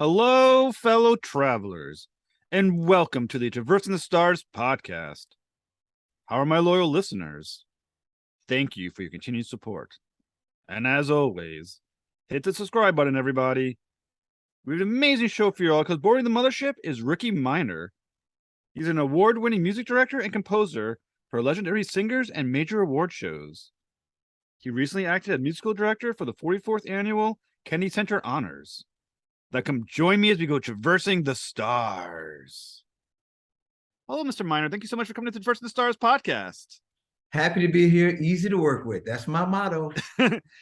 Hello, fellow travelers, and welcome to the Traversing the Stars podcast. How are my loyal listeners? Thank you for your continued support. And as always, hit the subscribe button, everybody. We have an amazing show for you all because boarding the mothership is Rickey Minor. He's an award-winning music director and composer for legendary singers and major award shows. He recently acted as musical director for the 44th annual Kennedy Center Honors. Now come join me as we go traversing the stars. Hello, Mr. Minor. Thank you so much for coming to the Traversing the Stars podcast. Happy to be here. Easy to work with. That's my motto.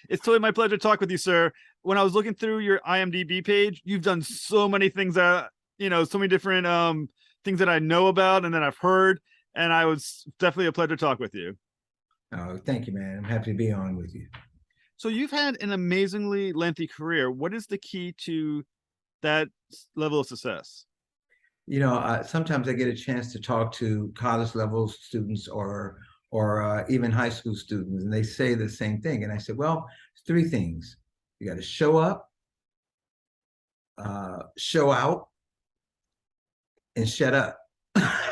It's totally my pleasure to talk with you, sir. When I was looking through your IMDb page, you've done so many things that, so many different things that I know about and that I've heard. And I was definitely a pleasure to talk with you. Oh, thank you, man. I'm happy to be on with you. So you've had an amazingly lengthy career. What is the key to that level of success? Sometimes I get a chance to talk to college level students or even high school students, and they say the same thing. And I said, well, it's three things. You got to show up, show out, and shut up. I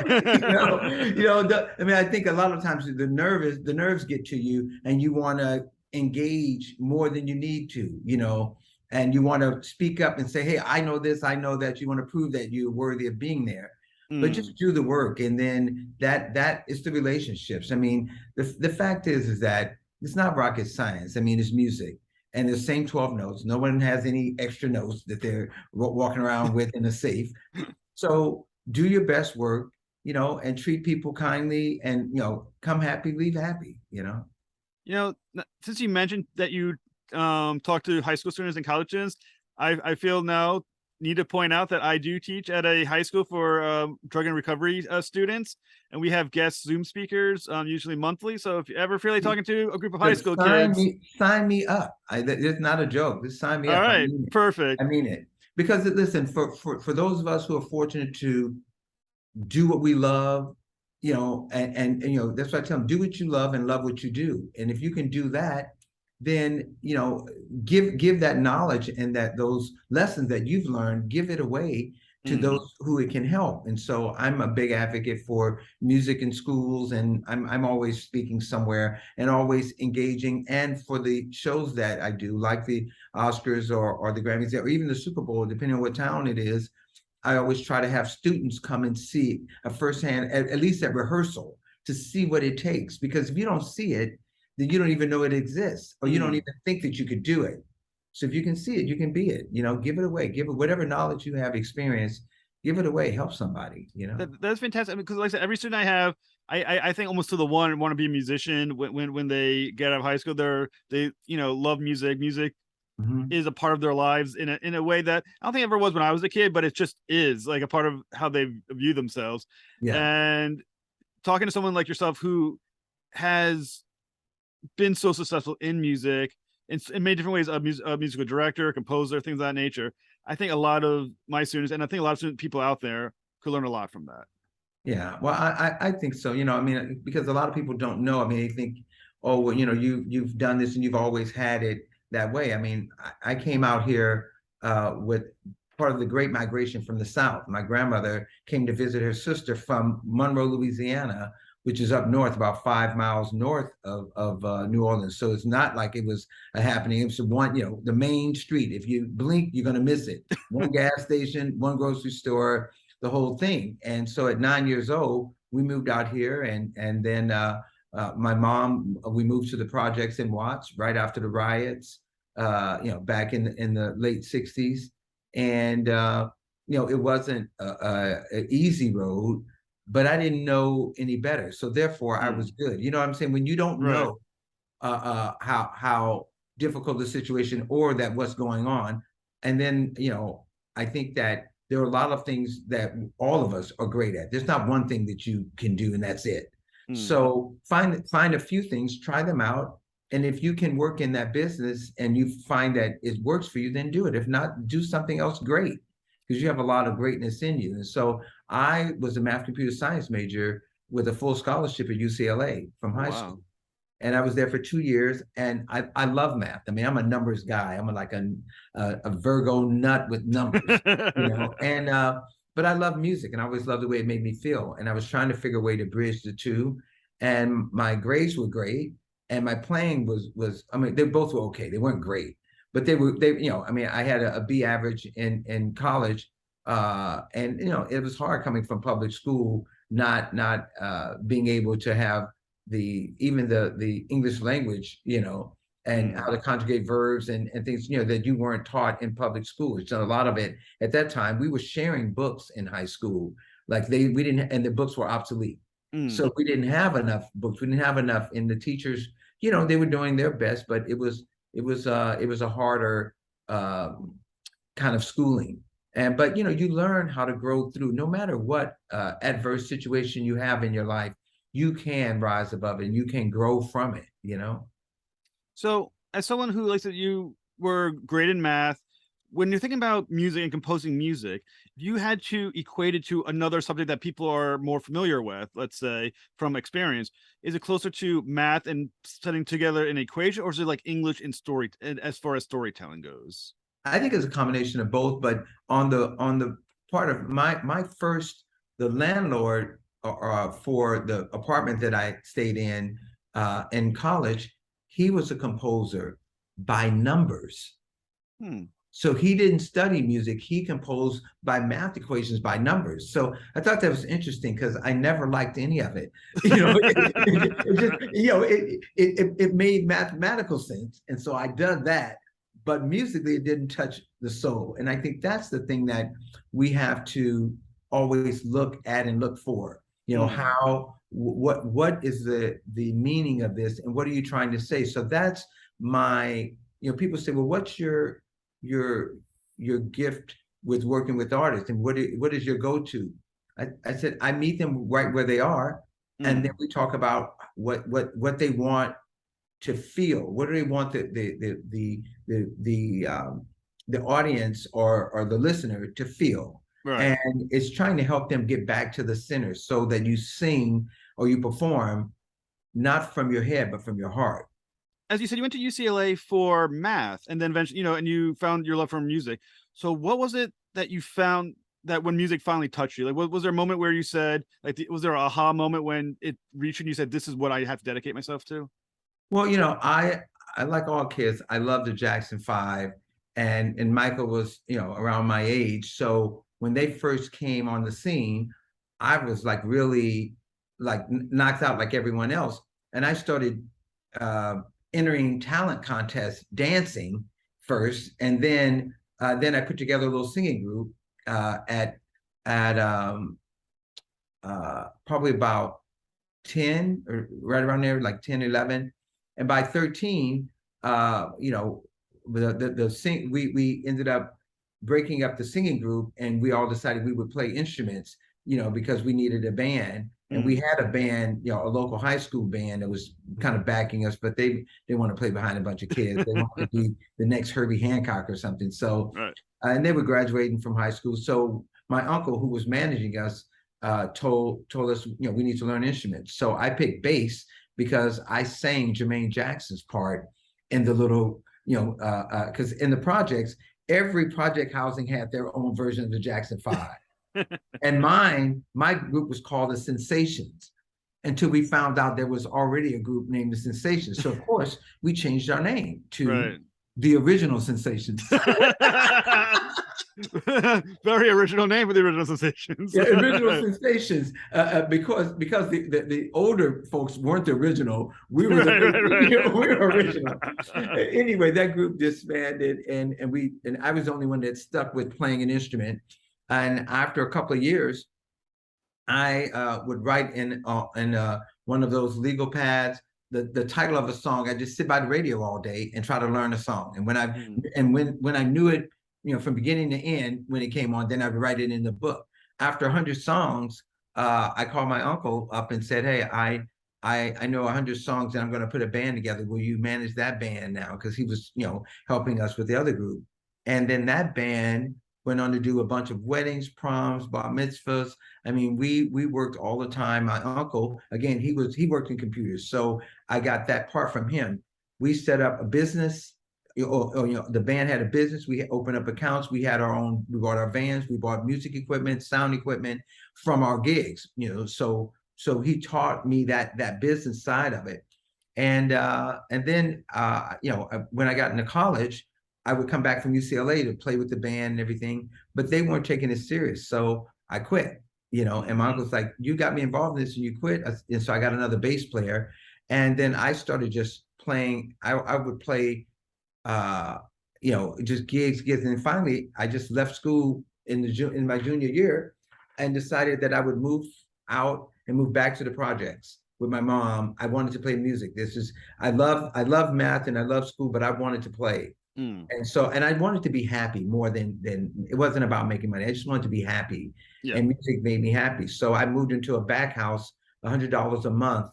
think a lot of times the nerves get to you, and you want to engage more than you need to, and you want to speak up and say, hey, I know this, I know that. You want to prove that you're worthy of being there. But just do the work, and then that is the relationships. I mean, the fact is that it's not rocket science. I mean, it's music, and the same 12 notes. No one has any extra notes that they're walking around with in a safe. So do your best work, and treat people kindly, and come happy, leave happy. Since you mentioned that you talk to high school students and college students, I feel now need to point out that I do teach at a high school for drug and recovery students, and we have guest Zoom speakers usually monthly. So if you ever feel like talking to a group of high school kids, sign me up. It's not a joke. Just sign me up. All right, perfect. I mean it. Because listen, for those of us who are fortunate to do what we love, and that's why I tell them, do what you love and love what you do. And if you can do that, then give that knowledge and that those lessons that you've learned, give it away to those who it can help. And so I'm a big advocate for music in schools, and I'm always speaking somewhere and always engaging. And for the shows that I do, like the Oscars or the Grammys or even the Super Bowl, depending on what town it is, I always try to have students come and see a firsthand, at least at rehearsal, to see what it takes. Because if you don't see it, then you don't even know it exists, or you don't even think that you could do it. So if you can see it, you can be it. Give it away. Give it whatever knowledge you have, experience. Give it away. Help somebody. That's fantastic. Because, like I said, every student I have, I think almost to the one want to be a musician when they get out of high school. They love music. Music is a part of their lives in a way that I don't think it ever was when I was a kid, but it just is like a part of how they view themselves. Yeah. And talking to someone like yourself who has been so successful in music in many different ways, a musical director, composer, things of that nature, I think a lot of my students, and I think a lot of people out there, could learn a lot from that. Yeah, well, I think so. Because a lot of people don't know. They think, oh, well, you've done this and you've always had it that way. I came out here with part of the Great Migration from the South. My grandmother came to visit her sister from Monroe, Louisiana, which is up north, about 5 miles north of New Orleans. So it's not like it was a happening. It was the main street. If you blink, you're going to miss it. One gas station, one grocery store, the whole thing. And so at 9 years old, we moved out here, and then my mom, we moved to the projects in Watts right after the riots, back in the late 60s. And, it wasn't an easy road, but I didn't know any better. So therefore I was good. You know what I'm saying? When you don't know how difficult the situation or that what's going on. And then, I think that there are a lot of things that all of us are great at. There's not one thing that you can do and that's it. So find a few things, try them out. And if you can work in that business and you find that it works for you, then do it. If not, do something else great, because you have a lot of greatness in you. And so I was a math computer science major with a full scholarship at UCLA from high school. And I was there for 2 years, and I love math. I mean, I'm a numbers guy. I'm like a Virgo nut with numbers, you know. And but I love music, and I always loved the way it made me feel. And I was trying to figure a way to bridge the two. And my grades were great, and my playing was. I mean, they both were okay. They weren't great, but they you know. I mean, I had a B average in college, and you know, it was hard coming from public school, not being able to have even the English language, you know, and how to conjugate verbs and things, you know, that you weren't taught in public school. So a lot of it at that time, we were sharing books in high school. Like we didn't, and the books were obsolete. So we didn't have enough books. We didn't have enough, and the teachers, you know, they were doing their best, but it was a harder kind of schooling. And but you know, you learn how to grow through no matter what adverse situation you have in your life. You can rise above it and you can grow from it, you know? So, as someone who, like that, you were great in math, when you're thinking about music and composing music, if you had to equate it to another subject that people are more familiar with, let's say from experience, is it closer to math and setting together an equation, or is it like English and story, as far as storytelling goes? I think it's a combination of both, but on the part of my first, the landlord for the apartment that I stayed in college, he was a composer by numbers. So he didn't study music. He composed by math equations by numbers. So I thought that was interesting because I never liked any of it. You know, it just, you know, it made mathematical sense. And so I did that. But musically, it didn't touch the soul. And I think that's the thing that we have to always look at and look for. You know, what is the meaning of this, and what are you trying to say? So that's my, you know, people say, well, what's your gift with working with artists, and what is your go-to? I said I meet them right where they are, and then we talk about what they want to feel. What do they want the audience or the listener to feel? Right. And it's trying to help them get back to the center so that you sing or you perform not from your head but from your heart. As you said, you went to UCLA for math, and then eventually, you know, and you found your love for music. So, what was it that you found that when music finally touched you? Like, was there a moment where you said, like, was there an aha moment when it reached you and you said, "This is what I have to dedicate myself to"? Well, you know, I like all kids. I love the Jackson Five, and Michael was, you know, around my age. So when they first came on the scene, I was like really like knocked out like everyone else, and I started uh, entering talent contests, dancing first, and then I put together a little singing group at probably about 10 or right around there, like 10, 11. And by 13, you know, we ended up breaking up the singing group, and we all decided we would play instruments, you know, because we needed a band. And we had a band, you know, a local high school band that was kind of backing us, but they want to play behind a bunch of kids. They wanted to be the next Herbie Hancock or something. So, Right. And they were graduating from high school. So my uncle, who was managing us, told us, you know, we need to learn instruments. So I picked bass because I sang Jermaine Jackson's part in the little, you know, because in the projects, every project housing had their own version of the Jackson Five. And my group was called the Sensations until we found out there was already a group named the Sensations. So of course we changed our name to the Original Sensations. Very original name for the Original Sensations. Yeah, Original Sensations, because the older folks weren't the original. We were we were original. Anyway, that group disbanded, and I was the only one that stuck with playing an instrument. And after a couple of years, I would write in one of those legal pads the title of a song. I just sit by the radio all day and try to learn a song. And when I knew it, you know, from beginning to end, when it came on, then I'd write it in the book. After 100 songs, I called my uncle up and said, "Hey, I know 100 songs, and I'm going to put a band together. Will you manage that band now?" Because he was, you know, helping us with the other group. And then that band went on to do a bunch of weddings, proms, bar mitzvahs. I mean, we worked all the time. My uncle, again, he worked in computers, so I got that part from him. We set up a business. The band had a business. We opened up accounts. We had our own. We bought our vans. We bought music equipment, sound equipment from our gigs. So he taught me that business side of it. And then when I got into college, I would come back from UCLA to play with the band and everything, but they weren't taking it serious. So I quit, and my uncle's like, you got me involved in this and you quit. And so I got another bass player. And then I started just playing. I would play, just gigs. And finally, I just left school in my junior year and decided that I would move out and move back to the projects with my mom. I wanted to play music. I love math and I love school, but I wanted to play. And I wanted to be happy more than it wasn't about making money. I just wanted to be happy. Yeah. And music made me happy. So I moved into a back house, $100 a month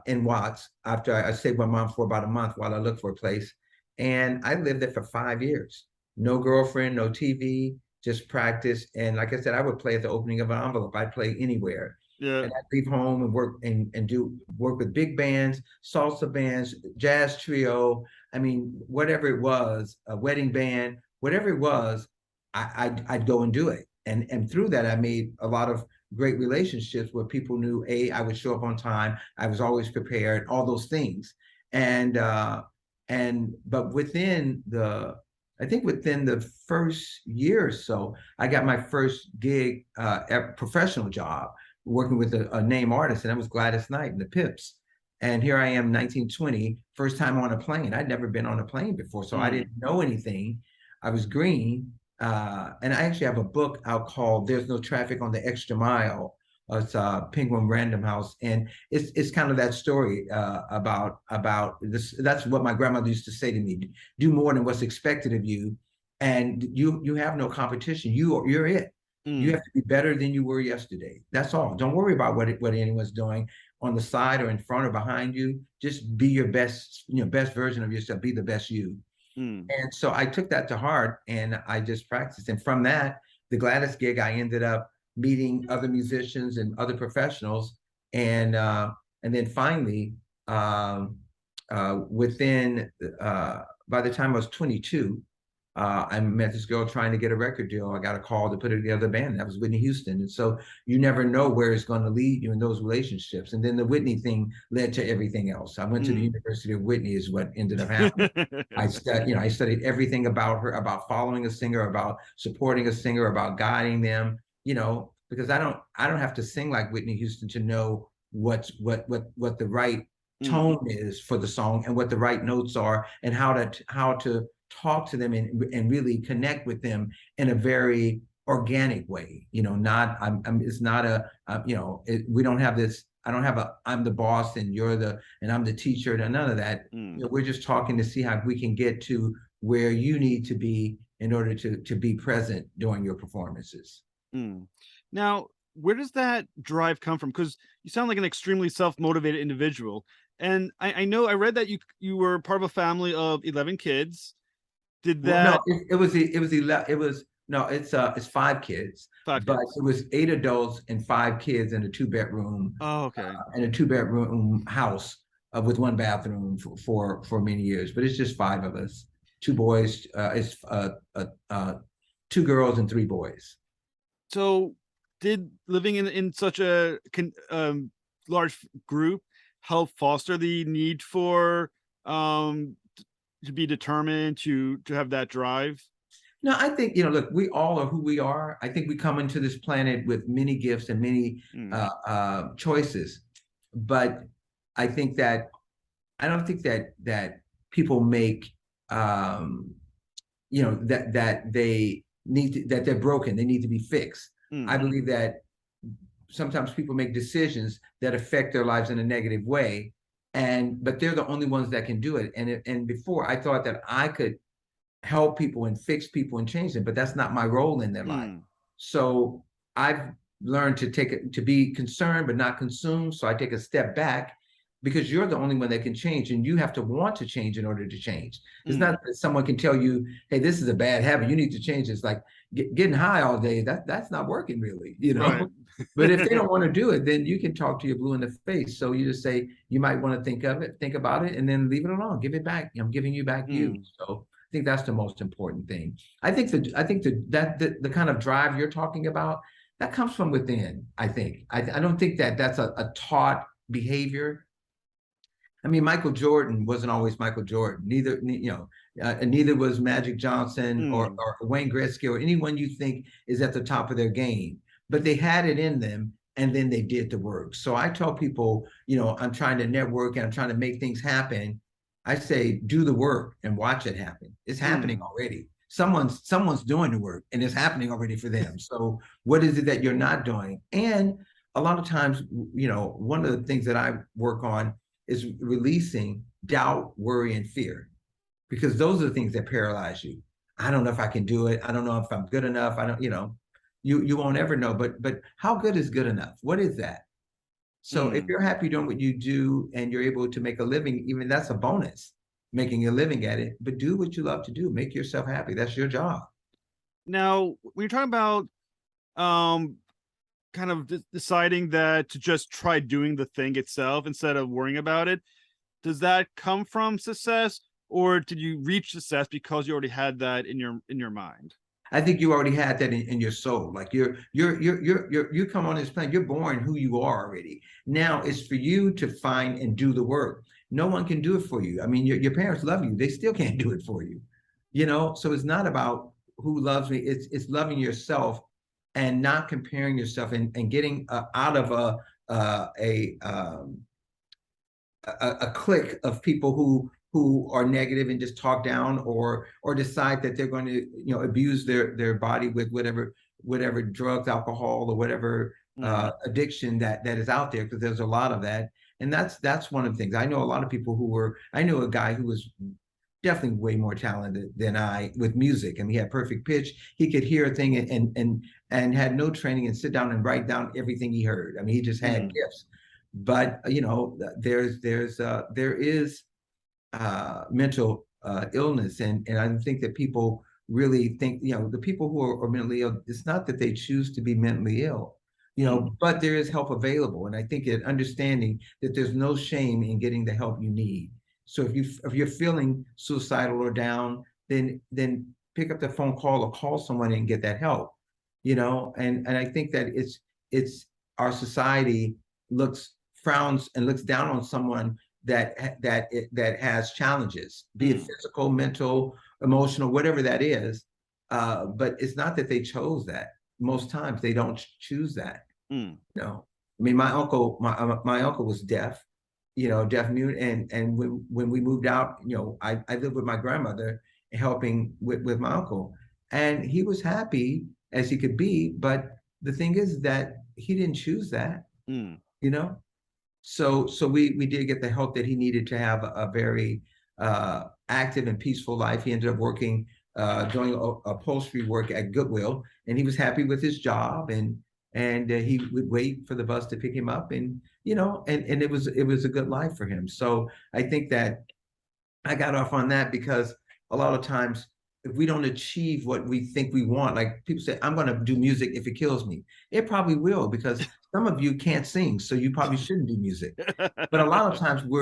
in Watts, after I stayed with my mom for about a month while I looked for a place. And I lived there for 5 years. No girlfriend, no TV, just practice. And like I said, I would play at the opening of an envelope. I'd play anywhere. Yeah. And I'd leave home and work and do work with big bands, salsa bands, jazz trio. I mean, whatever it was, a wedding band, whatever it was, I'd go and do it. And through that, I made a lot of great relationships where people knew, I would show up on time. I was always prepared, all those things. But within the first year or so, I got my first gig, professional job, working with a name artist, and that was Gladys Knight and the Pips. And here I am, 1920, first time on a plane. I'd never been on a plane before, so I didn't know anything. I was green. And I actually have a book out called There's No Traffic on the Extra Mile. It's Penguin Random House. And it's kind of that story about this. That's what my grandmother used to say to me: do more than what's expected of you. And you have no competition. You're it. You have to be better than you were yesterday. That's all. Don't worry about what anyone's doing on the side or in front or behind you. Just be your best, best version of yourself. Be the best you. And so I took that to heart and I just practiced. And from that, the Gladys gig, I ended up meeting other musicians and other professionals. And then finally, by the time I was 22, I met this girl trying to get a record deal. I got a call to put together a band. That was Whitney Houston. And so you never know where it's going to lead you in those relationships. And then the Whitney thing led to everything else. I went to the University of Whitney is what ended up happening. I studied everything about her, about following a singer, about supporting a singer, about guiding them, because I don't have to sing like Whitney Houston to know what the right tone is for the song and what the right notes are and how to talk to them and really connect with them in a very organic way. We don't have this. I don't have I'm the boss and and I'm the teacher and none of that. We're just talking to see how we can get to where you need to be in order to be present during your performances. Now, where does that drive come from? Because you sound like an extremely self-motivated individual. And I know I read that you were part of a family of 11 kids. Did that? No, it's 5 kids. But it was 8 adults and 5 kids in a 2-bedroom. Oh, okay. In a 2-bedroom house with 1 bathroom for many years. But it's just 5 of us, 2 boys. It's 2 girls and 3 boys. So, did living in such a large group help foster the need for to be determined, to have that drive? No, I think, look, we all are who we are. I think we come into this planet with many gifts and many choices. But I don't think that people make, that they're broken. They need to be fixed. I believe that sometimes people make decisions that affect their lives in a negative way. But they're the only ones that can do it. And before I thought that I could help people and fix people and change them, but that's not my role in their life. So I've learned to be concerned but not consumed. So I take a step back because you're the only one that can change, and you have to want to change in order to change. It's Mm. not that someone can tell you, hey, this is a bad habit, you need to change. It's like getting high all day, that's not working really, you know. Right. But if they don't want to do it, then you can talk to your blue in the face. So you just say, you might want to think about it, and then leave it alone. Give it back. I'm giving you back you. Mm. So I think that's the most important thing. I think the kind of drive you're talking about, that comes from within. I don't think that that's a taught behavior. I mean, Michael Jordan wasn't always Michael Jordan. Neither was Magic Johnson or Mm. Wayne Gretzky or anyone you think is at the top of their game. But they had it in them, and then they did the work. So I tell people, I'm trying to network and I'm trying to make things happen. I say, do the work and watch it happen. It's happening already. Someone's doing the work, and it's happening already for them. So what is it that you're not doing? And a lot of times, one of the things that I work on is releasing doubt, worry, and fear, because those are the things that paralyze you. I don't know if I can do it. I don't know if I'm good enough. I don't, you won't ever know. But how good is good enough? What is that? So if you're happy doing what you do and you're able to make a living, even that's a bonus, making a living at it. But do what you love to do. Make yourself happy. That's your job. Now, when you're talking about kind of deciding that to just try doing the thing itself instead of worrying about it, does that come from success, or did you reach success because you already had that in your mind? I think you already had that in your soul. Like you come on this planet, you're born who you are already. Now it's for you to find and do the work. No one can do it for you. I mean, your parents love you. They still can't do it for you. So it's not about who loves me. It's loving yourself and not comparing yourself and getting out of a clique of people who are negative and just talk down or decide that they're going to abuse their body with whatever drugs, alcohol, or whatever addiction that is out there, because there's a lot of that. And that's one of the things. I know a lot of people I knew a guy who was definitely way more talented than I with music. I mean, he had perfect pitch. He could hear a thing and had no training and sit down and write down everything he heard. I mean, he just had gifts. But there is mental illness, and I think that people really think the people who are mentally ill, it's not that they choose to be mentally ill, but there is help available. And I think that understanding that there's no shame in getting the help you need. So if you're feeling suicidal or down, then pick up the phone call or call someone and get that help. And I think that it's our society frowns and looks down on someone that has challenges, be it physical, mental, emotional, whatever that is. But it's not that they chose that. Most times they don't choose that. I mean, my uncle was deaf, deaf mute, and when we moved out, I lived with my grandmother, helping with my uncle, and he was happy as he could be. But the thing is that he didn't choose that, So we did get the help that he needed to have a very active and peaceful life. He ended up working doing upholstery work at Goodwill, and he was happy with his job, and he would wait for the bus to pick him up, and and it was a good life for him. So I think that I got off on that because a lot of times if we don't achieve what we think we want, like people say, I'm going to do music if it kills me. It probably will, because some of you can't sing, so you probably shouldn't do music. But a lot of times we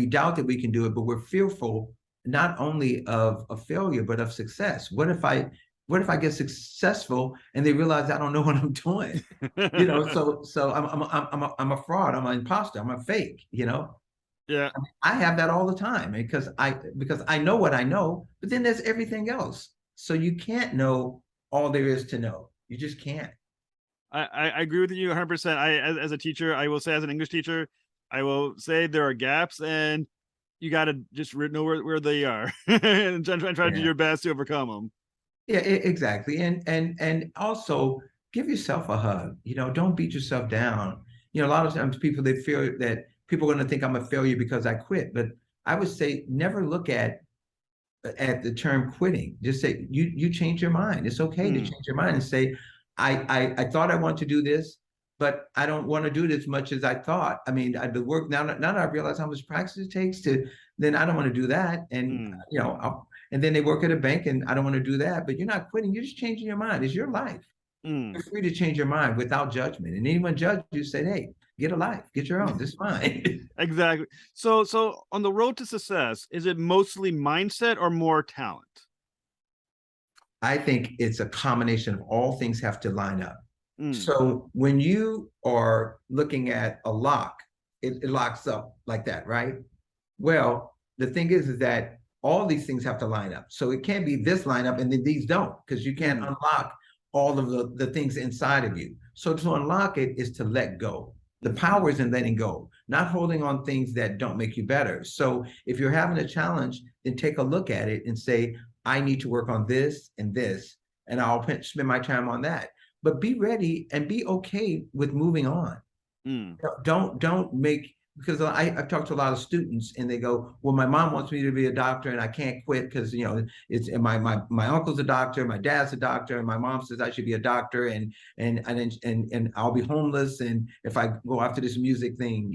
doubt that we can do it, but we're fearful not only of a failure but of success. What if I get successful and they realize I don't know what I'm doing? So I'm a fraud. I'm an imposter. I'm a fake. Yeah. I have that all the time because I know what I know, but then there's everything else. So you can't know all there is to know. You just can't. I agree with you 100%. As a teacher, I will say, as an English teacher, I will say there are gaps, and you got to just know where they are and try to do your best to overcome them. Yeah, exactly. And also give yourself a hug. Don't beat yourself down. A lot of times they fear that people are going to think I'm a failure because I quit. But I would say never look at the term quitting. Just say you change your mind. It's okay to change your mind and say, I thought I want to do this, but I don't want to do it as much as I thought. I mean, the work now that I realize how much practice it takes to, then I don't want to do that. And, and then they work at a bank and I don't want to do that, but you're not quitting. You're just changing your mind. It's your life. You're free to change your mind without judgment. And anyone judge you, say, hey, get a life, get your own. This is fine. Exactly. So on the road to success, is it mostly mindset or more talent? I think it's a combination of all things have to line up. So when you are looking at a lock, it locks up like that, right? Well, the thing is that all these things have to line up. So it can't be this lineup and then these don't, because you can't unlock all of the things inside of you. So to unlock it is to let go. The power is in letting go, not holding on things that don't make you better. So if you're having a challenge, then take a look at it and say, I need to work on this, and I'll spend my time on that. But be ready and be okay with moving on. Don't make, because I've talked to a lot of students and they go, well, my mom wants me to be a doctor and I can't quit because, it's my uncle's a doctor, my dad's a doctor, and my mom says I should be a doctor and I'll be homeless. And if I go after this music thing,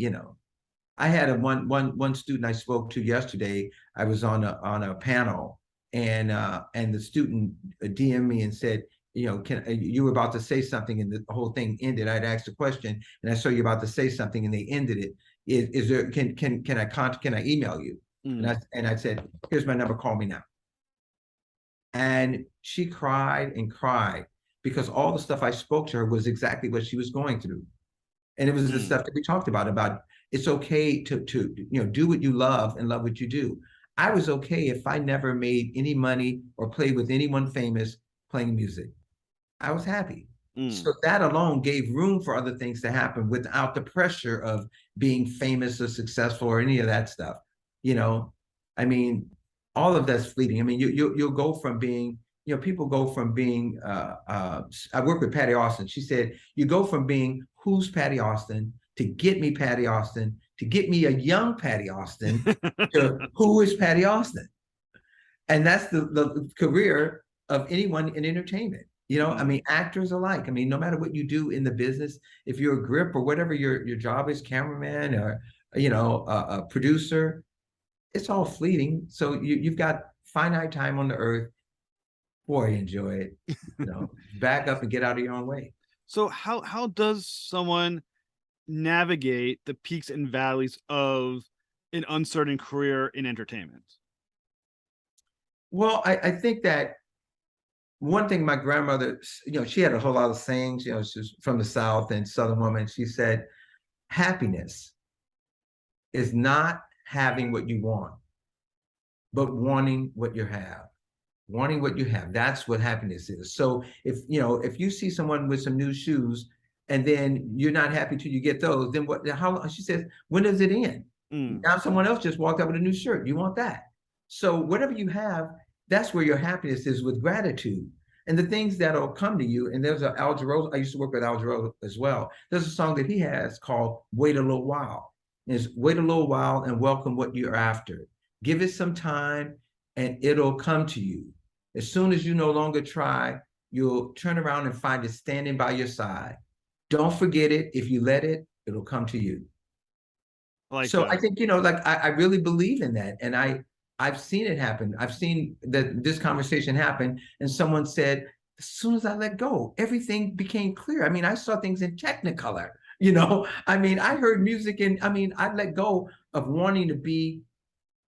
I had one student I spoke to yesterday. I was on a panel and the student DM'd me and said, you were about to say something and the whole thing ended. I'd asked a question and I saw you about to say something and they ended it. Is there, can I email you? And I said, here's my number, call me now. And she cried and cried because all the stuff I spoke to her was exactly what she was going through. And it was the stuff that we talked about it's okay to do what you love and love what you do. I was okay if I never made any money or played with anyone famous playing music. I was happy. So that alone gave room for other things to happen without the pressure of being famous or successful or any of that stuff. I mean, all of that's fleeting. I mean, you'll go from being, people go from being, I work with Patty Austin. She said, you go from being, who's Patty Austin, to get me Patty Austin, to get me a young Patty Austin, to who is Patty Austin? And that's the career of anyone in entertainment. I mean, actors alike. I mean, no matter what you do in the business, if you're a grip or whatever your job is, cameraman or, a producer, it's all fleeting. So you've got finite time on the earth. Boy, enjoy it. Back up and get out of your own way. So how does someone navigate the peaks and valleys of an uncertain career in entertainment? Well, I think that one thing my grandmother, she had a whole lot of sayings, she's from the South and Southern woman. She said, happiness is not having what you want, but wanting what you have. Wanting what you have. That's what happiness is. So if you see someone with some new shoes and then you're not happy till you get those, then how, she says, when does it end? Now someone else just walked up with a new shirt. You want that. So whatever you have, that's where your happiness is, with gratitude. And the things that'll come to you, and there's Al Jarreau, I used to work with Al Jarreau as well. There's a song that he has called Wait a Little While. It's wait a little while and welcome what you're after. Give it some time and it'll come to you. As soon as you no longer try, you'll turn around and find it standing by your side. Don't forget it. If you let it, it'll come to you. I think, I really believe in that. And I've seen it happen. I've seen this conversation happen. And someone said, as soon as I let go, everything became clear. I mean, I saw things in Technicolor, I mean, I heard music and I let go of wanting to be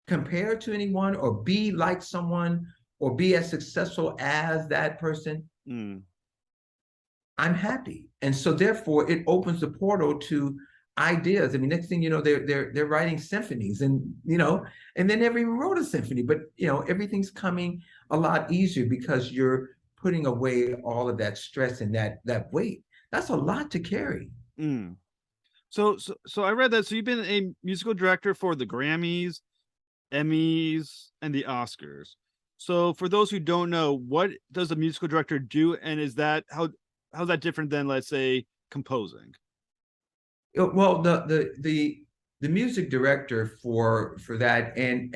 compared to anyone or be like someone or be as successful as that person. I'm happy. And so therefore it opens the portal to ideas. I mean, next thing you know, they're writing symphonies and they never even wrote a symphony, but everything's coming a lot easier because you're putting away all of that stress and that weight. That's a lot to carry. So I read that. So you've been a musical director for the Grammys, Emmys, and the Oscars. So for those who don't know, what does a musical director do, and is that how's that different than, let's say, composing? Well, the music director for that and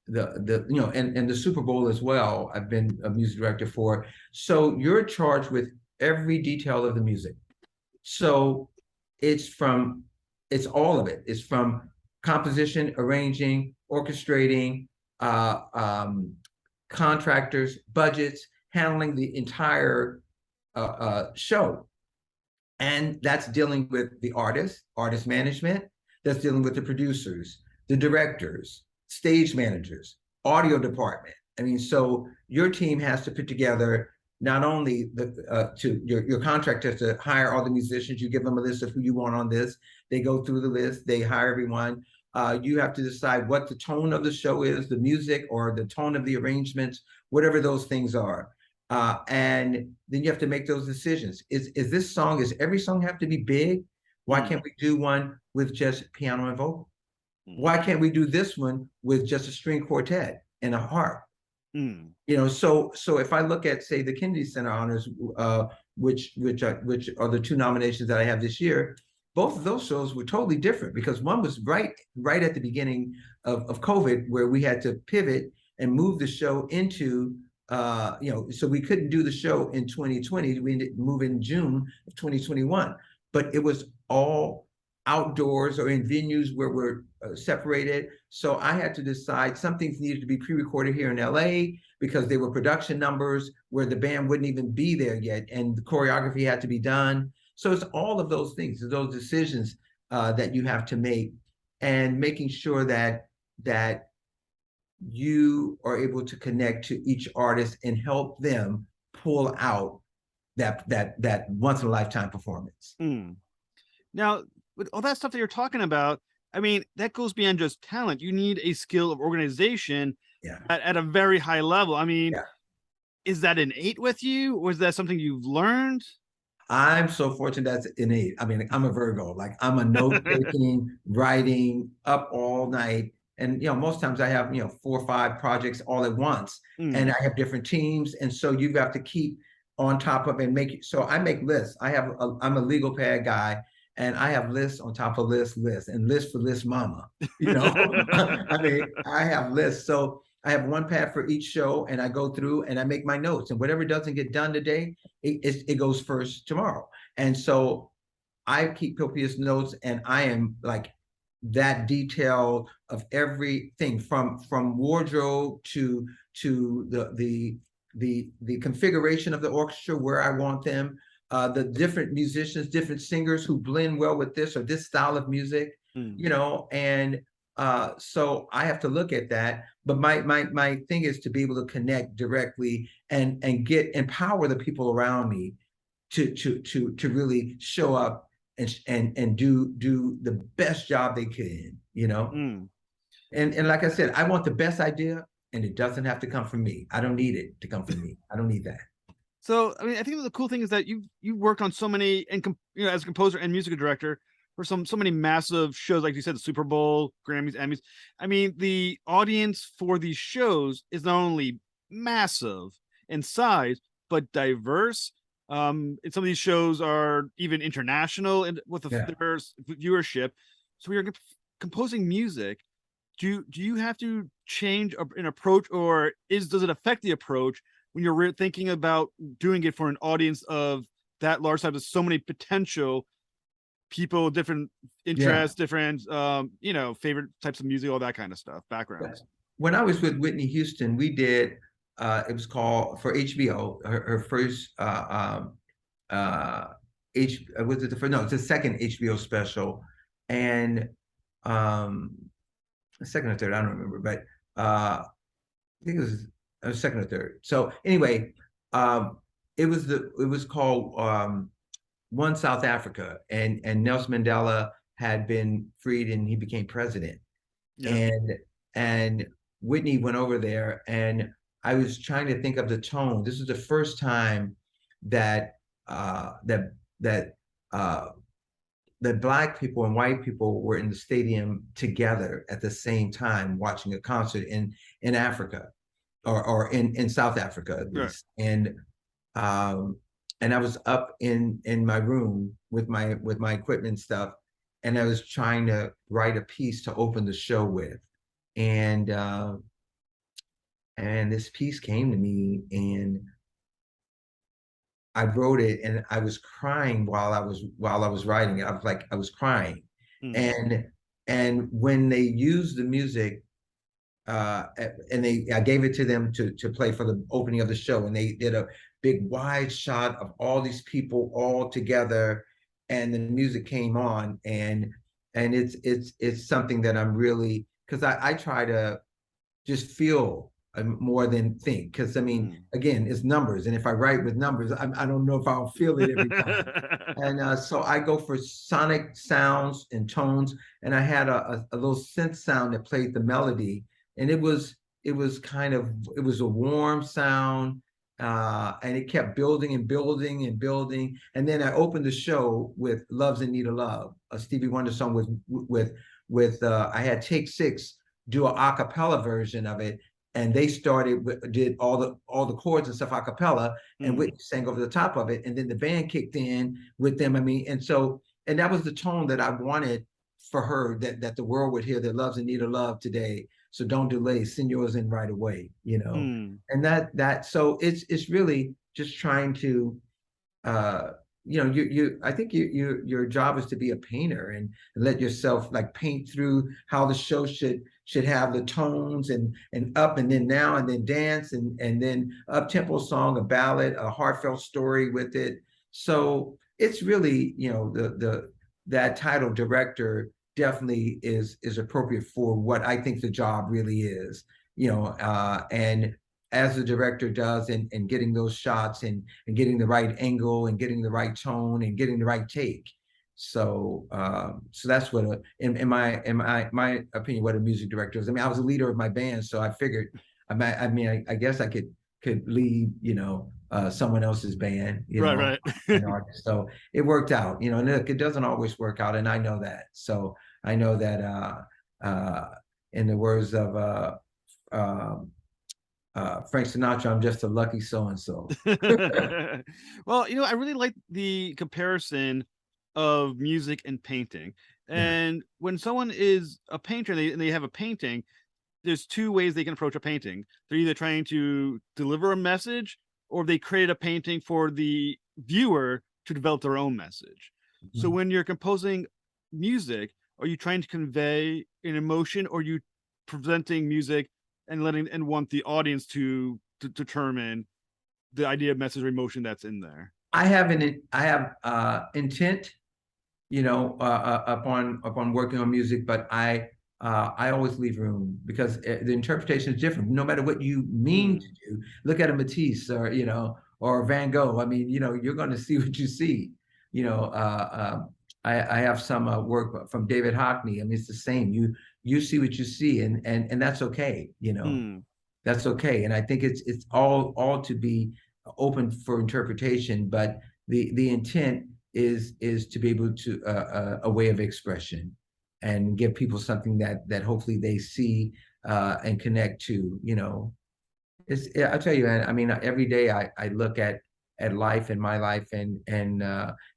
the Super Bowl as well, I've been a music director for. So you're charged with every detail of the music. So it's all of it. It's from composition, arranging, orchestrating, uh, um, contractors, budgets, handling the entire show. And that's dealing with the artist management, that's dealing with the producers, the directors, stage managers, audio department. I mean, so your team has to put together not only your contractor has to hire all the musicians, you give them a list of who you want on this, they go through the list, they hire everyone. You have to decide what the tone of the show is, the music or the tone of the arrangements, whatever those things are. And then you have to make those decisions. Is every song have to be big? Why can't we do one with just piano and vocal? Why can't we do this one with just a string quartet and a harp? So if I look at, say, the Kennedy Center Honors, which are the two nominations that I have this year, both of those shows were totally different because one was right at the beginning of COVID, where we had to pivot and move the show into so we couldn't do the show in 2020. We ended move in June of 2021, but it was all outdoors or in venues where we're separated. So I had to decide some things needed to be pre-recorded here in LA because they were production numbers where the band wouldn't even be there yet, and the choreography had to be done. So it's all of those things, those decisions that you have to make, and making sure that you are able to connect to each artist and help them pull out that once in a lifetime performance. Now, with all that stuff that you're talking about, I mean, that goes beyond just talent. You need a skill of organization at a very high level. I mean, is that innate with you, or is that something you've learned? I'm so fortunate that's innate. I mean, I'm a Virgo. Like, I'm a note-taking, writing, up all night. And, most times I have, 4 or 5 projects all at once, and I have different teams. And so you've got to keep on top of and so I make lists. I'm a legal pad guy, and I have lists on top of lists, and lists for list mama, I mean, I have lists. So I have one pad for each show, and I go through and I make my notes, and whatever doesn't get done today, it goes first tomorrow. And so I keep copious notes, and I am like that detail of everything from wardrobe to the configuration of the orchestra, where I want them, the different musicians, different singers who blend well with this or this style of music, and so I have to look at that. But my thing is to be able to connect directly and empower the people around me to really show up and do the best job they can, And like I said, I want the best idea, and it doesn't have to come from me. I don't need it to come from me. I don't need that. So, I mean, I think the cool thing is that you worked on so many, and as a composer and music director for so many massive shows, like you said, the Super Bowl, Grammys, Emmys. I mean, the audience for these shows is not only massive in size, but diverse. And some of these shows are even international and with a diverse viewership. So, when you're composing music, do you have to change an approach, or does it affect the approach when you're thinking about doing it for an audience of that large size with so many potential people, different interests, different favorite types of music, all that kind of stuff, backgrounds? When I was with Whitney Houston, we did it was called, for HBO, her first was it the first? No, it's the second HBO special, and second or third, I don't remember, but I think it was second or third. So anyway, it was called One South Africa, and Nelson Mandela had been freed and he became president. And Whitney went over there, and I was trying to think of the tone. This was the first time that that Black people and white people were in the stadium together at the same time watching a concert in Africa, or in South Africa at least. And I was up in my room with my equipment stuff, and I was trying to write a piece to open the show with, and this piece came to me, and I wrote it and I was crying while I was writing it. I was crying. Mm. And when they used the music, and I gave it to them to play for the opening of the show, and they did a big wide shot of all these people all together, and the music came on, and it's something that I'm really, because I try to just feel more than think. Because I mean, Mm. again, it's numbers, and if I write with numbers, I don't know if I'll feel it every time. And so I go for sonic sounds and tones, and I had a little synth sound that played the melody, and it was kind of, it was a warm sound. And it kept building and building and building, and then I opened the show with "Love's in Need of Love," a Stevie Wonder song with I had Take Six do a acapella version of it, and they did all the chords and stuff a cappella, and Mm. Whitney sang over the top of it, and then the band kicked in with them. I mean, and that was the tone that I wanted for her, that the world would hear, that love's in need of love today. So don't delay, send yours in right away, Mm. And so it's really just trying to uh I think your job is to be a painter and let yourself like paint through how the show should have the tones, and up and then now and then dance, and then up tempo song, a ballad, a heartfelt story with it. So it's really, the that title director definitely is appropriate for what I think the job really is, and as the director does, and getting those shots, and getting the right angle, and getting the right tone, and getting the right take. So that's what my opinion, what a music director is. I mean, I was a leader of my band, so I figured, I guess I could lead, someone else's band, Right, right. an artist. So it worked out, and look, it doesn't always work out, and I know that. So I know that, in the words of um, Frank Sinatra, I'm just a lucky so and so. Well, I really like the comparison of music and painting. Yeah. And when someone is a painter and they have a painting, there's two ways they can approach a painting. They're either trying to deliver a message, or they create a painting for the viewer to develop their own message. So when you're composing music, are you trying to convey an emotion, or are you presenting music and want the audience to determine the idea of message or emotion that's in there? I have intent, upon working on music, but I always leave room, because the interpretation is different. No matter what you mean to Mm. do, look at a Matisse, or Van Gogh. I mean, you're going to see what you see. You know, I have some work from David Hockney. I mean, it's the same. You see what you see, and that's okay. Mm. That's okay. And I think it's all to be open for interpretation, but the intent is to be able to a way of expression, and give people something that hopefully they see, and connect to. I tell you, man. I mean, every day I look at life, and my life, and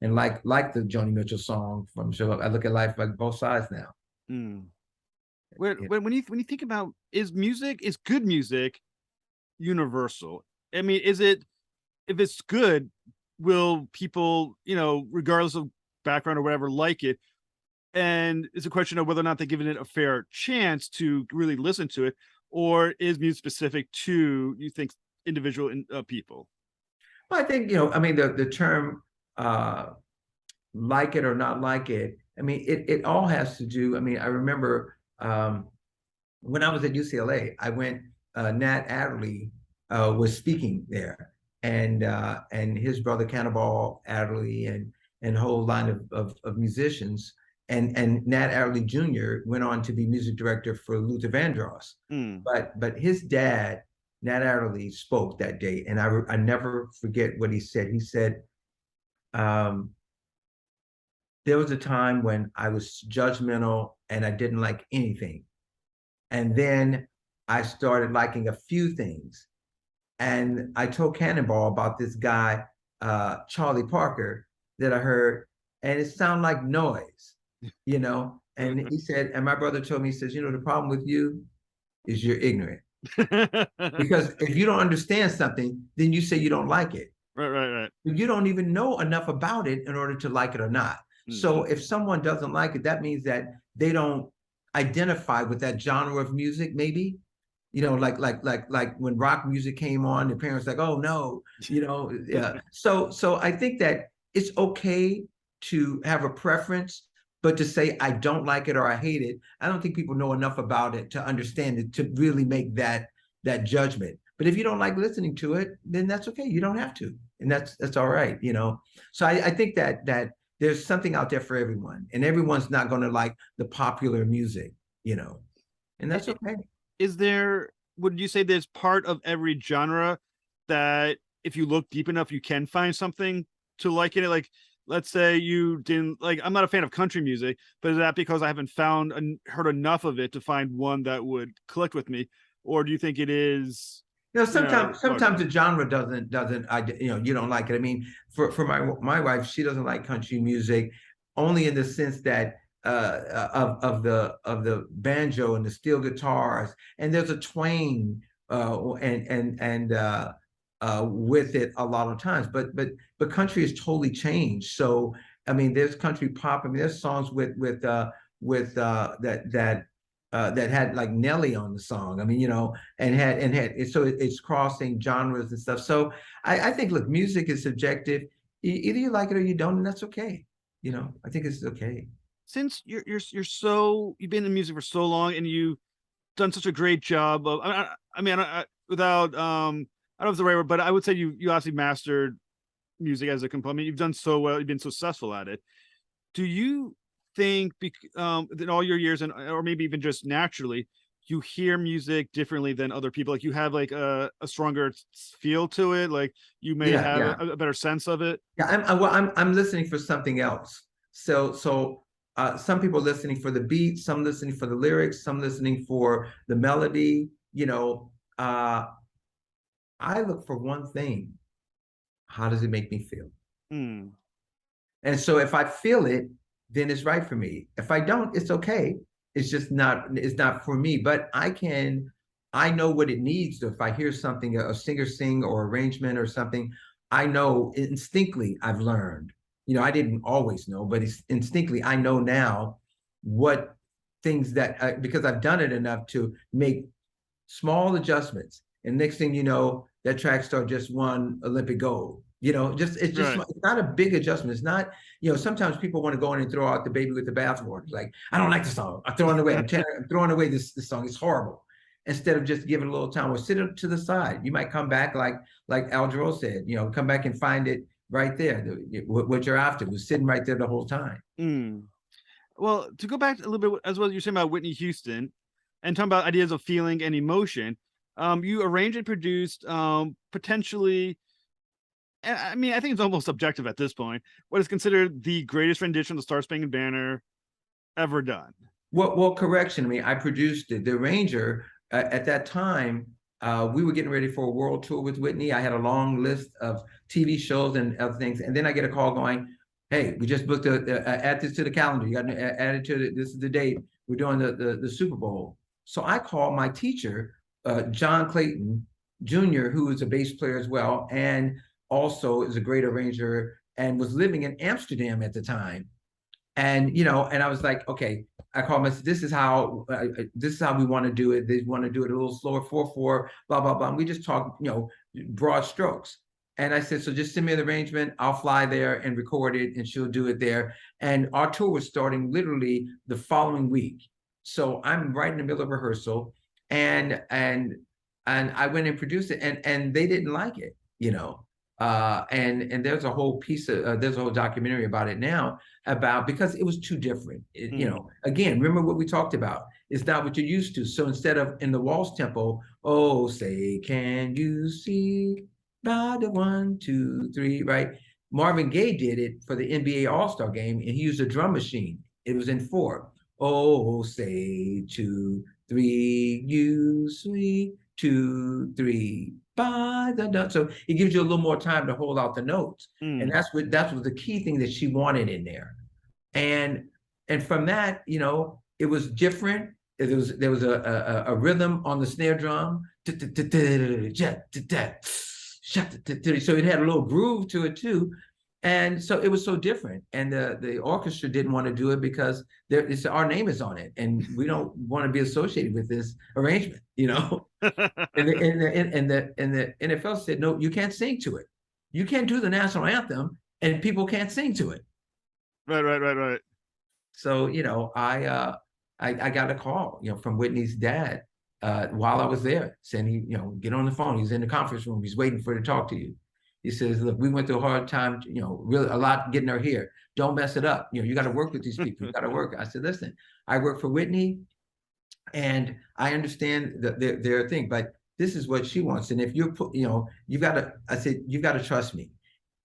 like the Joni Mitchell song from show, I look at life like both sides now. Mm. When, Yeah. when you think about, is good music universal? I mean, is it, if it's good, will people, regardless of background or whatever, like it? And it's a question of whether or not they're giving it a fair chance to really listen to it, or is music specific to, you think, individual people? Well, I think, I mean, the term, uh, like it or not like it. I mean, it all has to do. I mean, I remember, when I was at UCLA, I went. Nat Adderley was speaking there, and his brother Cannonball Adderley, and a whole line of musicians, and Nat Adderley Jr. went on to be music director for Luther Vandross. Mm. But his dad, Nat Adderley, spoke that day, and I never forget what he said. He said, um, there was a time when I was judgmental and I didn't like anything. And then I started liking a few things. And I told Cannonball about this guy, Charlie Parker, that I heard, and it sounded like noise, And he said, and my brother told me, he says, the problem with you is you're ignorant. Because if you don't understand something, then you say you don't like it. Right. You don't even know enough about it in order to like it or not. So if someone doesn't like it, that means that they don't identify with that genre of music, maybe. Like when rock music came on, the parents like, oh no, yeah. So I think that it's okay to have a preference, but to say I don't like it or I hate it, I don't think people know enough about it to understand it to really make that judgment. But if you don't like listening to it, then that's okay. You don't have to, and that's all right. So I think that there's something out there for everyone, and everyone's not going to like the popular music, and that's okay. Would you say there's part of every genre that if you look deep enough, you can find something to like in it? Like, let's say you didn't like, I'm not a fan of country music, but is that because I haven't heard enough of it to find one that would click with me? Or do you think it is, sometimes the genre doesn't you don't like it. I mean, for my wife, she doesn't like country music, only in the sense that of the banjo and the steel guitars, and there's a twang with it a lot of times. But country has totally changed. So I mean, there's country pop. I mean, there's songs that had like Nelly on the song. I mean, so it's crossing genres and stuff. So I think, look, music is subjective. Either you like it or you don't, and that's okay. I think it's okay. Since you've been in music for so long and you've done such a great job of, without I don't know if it's the right word, but I would say you obviously mastered music as a component. You've done so well. You've been so successful at it. Do you think in all your years, or maybe even just naturally, you hear music differently than other people? Like you have like a stronger feel to it. Like you may have a better sense of it. Yeah, I'm listening for something else. So some people listening for the beat, some listening for the lyrics, some listening for the melody. I look for one thing: how does it make me feel? And so if I feel it, then it's right for me. If I don't, it's okay. It's not for me. But I know what it needs. So if I hear something, a singer sing or arrangement or something, I know instinctively. I've learned. I didn't always know, but it's instinctively I know now what things because I've done it enough to make small adjustments. And next thing you know, that track star just won Olympic gold. It's not a big adjustment. It's not, sometimes people want to go in and throw out the baby with the bathwater. Like, I don't like the song. I'm throwing it away. I'm throwing away this song. It's horrible. Instead of just giving it a little time or sit it to the side. You might come back like Al Jarreau said, come back and find it right there. What you're after was sitting right there the whole time. Well, to go back a little bit as well, you're saying about Whitney Houston and talking about ideas of feeling and emotion. You arranged and produced potentially, I mean, I think it's almost subjective at this point, what is considered the greatest rendition of the Star Spangled Banner ever done. Well, correction. I mean, I produced it. The arranger at that time, we were getting ready for a world tour with Whitney. I had a long list of TV shows and other things. And then I get a call going, hey, we just booked add this to the calendar. You got to add it to this is the date. We're doing the Super Bowl. So I called my teacher, John Clayton Jr., who is a bass player as well, and also is a great arranger and was living in Amsterdam at the time. And, and I was like, okay, I called him, this is how we want to do it. They want to do it a little slower, 4/4, blah, blah, blah. And we just talk, broad strokes. And I said, so just send me the arrangement. I'll fly there and record it and she'll do it there. And our tour was starting literally the following week. So I'm right in the middle of rehearsal and I went and produced it and they didn't like it, and there's a whole there's a whole documentary about it now because it was too different. Again, remember what we talked about. It's not what you're used to. So instead of in the waltz tempo, oh, say, can you see by the 1, 2, 3, right? Marvin Gaye did it for the NBA All-Star game, and he used a drum machine. It was in 4. Oh, say 2, 3, you sweet 2, 3. So it gives you a little more time to hold out the notes. And that was the key thing that she wanted in there. And from that, it was different. There was a rhythm on the snare drum. so it had a little groove to it too. And so it was so different. And the orchestra didn't want to do it because our name is on it. And we don't want to be associated with this arrangement, you know? And the NFL said, no, you can't sing to it. You can't do the national anthem and people can't sing to it. Right. So, you know, I got a call, you know, from Whitney's dad while I was there, saying, you know, get on the phone. He's in the conference room. He's waiting for her to talk to you. He says, look, we went through a hard time, you know, really a lot getting her here. Don't mess it up. You know, you got to work with these people. You got to work. I said, listen, I work for Whitney and I understand their thing, but this is what she wants. And if you're, you know, I said, you've got to trust me.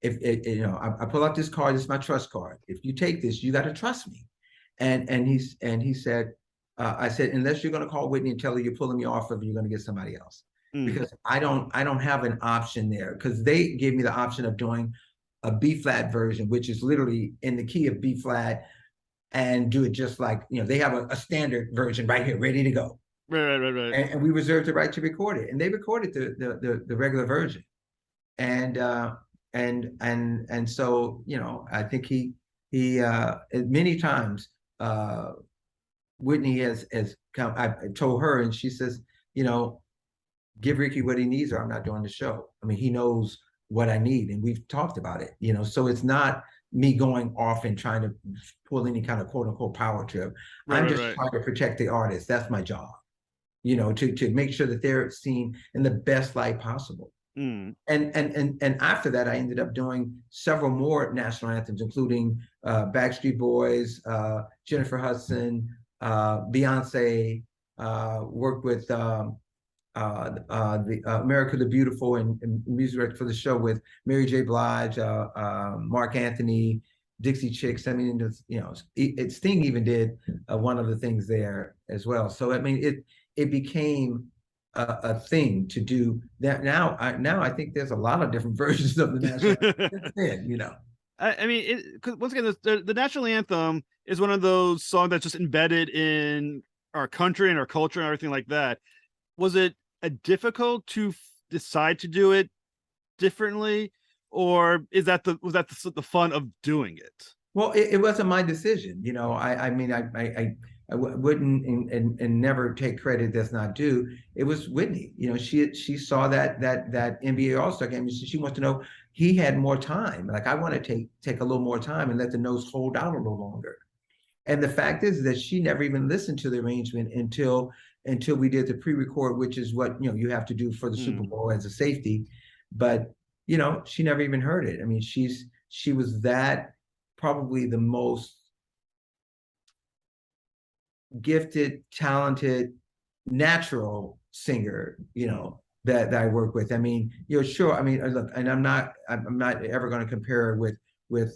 If you know, I pull out this card, this is my trust card. If you take this, you got to trust me. And he said, I said, unless you're going to call Whitney and tell her you're pulling me off of, you're going to get somebody else. Because I don't have an option there, because they gave me the option of doing a B flat version, which is literally in the key of B flat, and do it just like, you know, they have a standard version right here, ready to go. Right. And we reserved the right to record it, and they recorded the regular version, and so, you know, I think he many times Whitney has come, I told her, and she says, you know, give Rickey what he needs or I'm not doing the show. I mean, he knows what I need, and we've talked about it, you know, so it's not me going off and trying to pull any kind of quote unquote power trip. I'm just trying to protect the artist. That's my job, you know, to make sure that they're seen in the best light possible. And after that, I ended up doing several more national anthems, including Backstreet Boys, Jennifer Hudson, Beyonce, worked with the America the Beautiful and music director for the show with Mary J. Blige, Mark Anthony, Dixie Chicks. I mean, you know, Sting even did one of the things there as well. So I mean, it became a thing to do that. Now I think there's a lot of different versions of the national anthem, you know. I mean, because once again, the national anthem is one of those songs that's just embedded in our country and our culture and everything like that. Was it difficult to decide to do it differently, or was that the fun of doing it? Well, it wasn't my decision, you know. I mean, I wouldn't and never take credit that's not due. It was Whitney, you know. She saw that NBA All-Star game. She wants to know, he had more time. Like, I want to take a little more time and let the notes hold out a little longer. And the fact is that she never even listened to the arrangement until we did the pre-record, which is what, you know, you have to do for the Super Bowl as a safety. But, you know, she never even heard it. I mean, she was that probably the most gifted, talented, natural singer, you know, that I work with. I mean, you're sure. I mean, look, and I'm not ever going to compare her with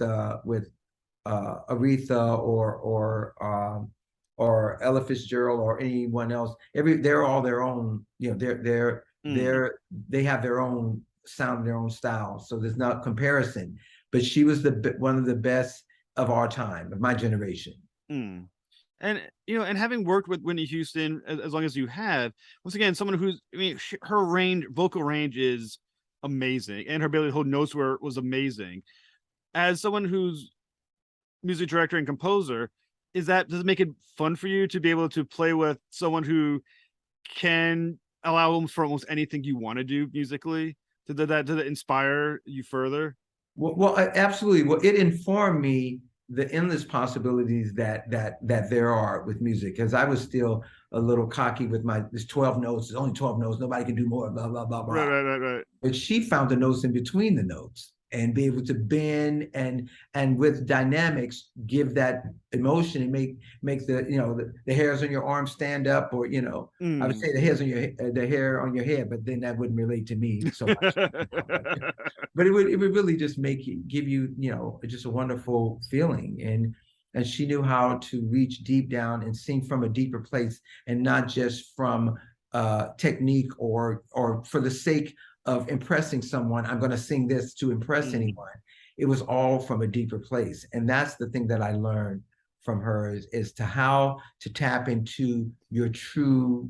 Aretha or Ella Fitzgerald or anyone else. They're all their own. You know, they have their own sound, their own style. So there's not comparison. But she was one of the best of our time, of my generation. And, you know, and having worked with Whitney Houston as long as you have, once again, someone who's, I mean, her vocal range is amazing, and her ability to hold notes was amazing. As someone who's music director and composer, does it make it fun for you to be able to play with someone who can allow them for almost anything you want to do musically? Did that inspire you further? Well, absolutely. Well, it informed me the endless possibilities that there are with music, because I was still a little cocky with this 12 notes. There's only 12 notes. Nobody can do more, blah, blah, blah, blah. Right. But she found the notes in between the notes and be able to bend and with dynamics give that emotion and make the, you know, the hairs on your arm stand up, or, you know, I would say the hair on your head, but then that wouldn't relate to me so much. But it would really just give you, you know, just a wonderful feeling. And she knew how to reach deep down and sing from a deeper place, and not just from technique or for the sake of impressing someone. I'm going to sing this to impress anyone. It was all from a deeper place. And that's the thing that I learned from her is to how to tap into your true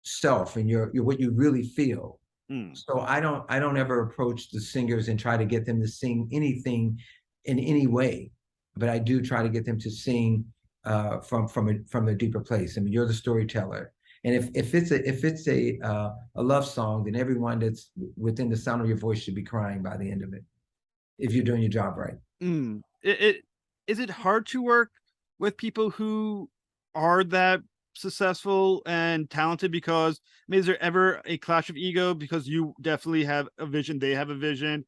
self and your what you really feel. Mm. So I don't ever approach the singers and try to get them to sing anything in any way, but I do try to get them to sing from a deeper place. I mean, you're the storyteller, and if it's a love song, then everyone that's within the sound of your voice should be crying by the end of it, if you're doing your job right. It is it hard to work with people who are that successful and talented? Because I mean, is there ever a clash of ego because you definitely have a vision, they have a vision,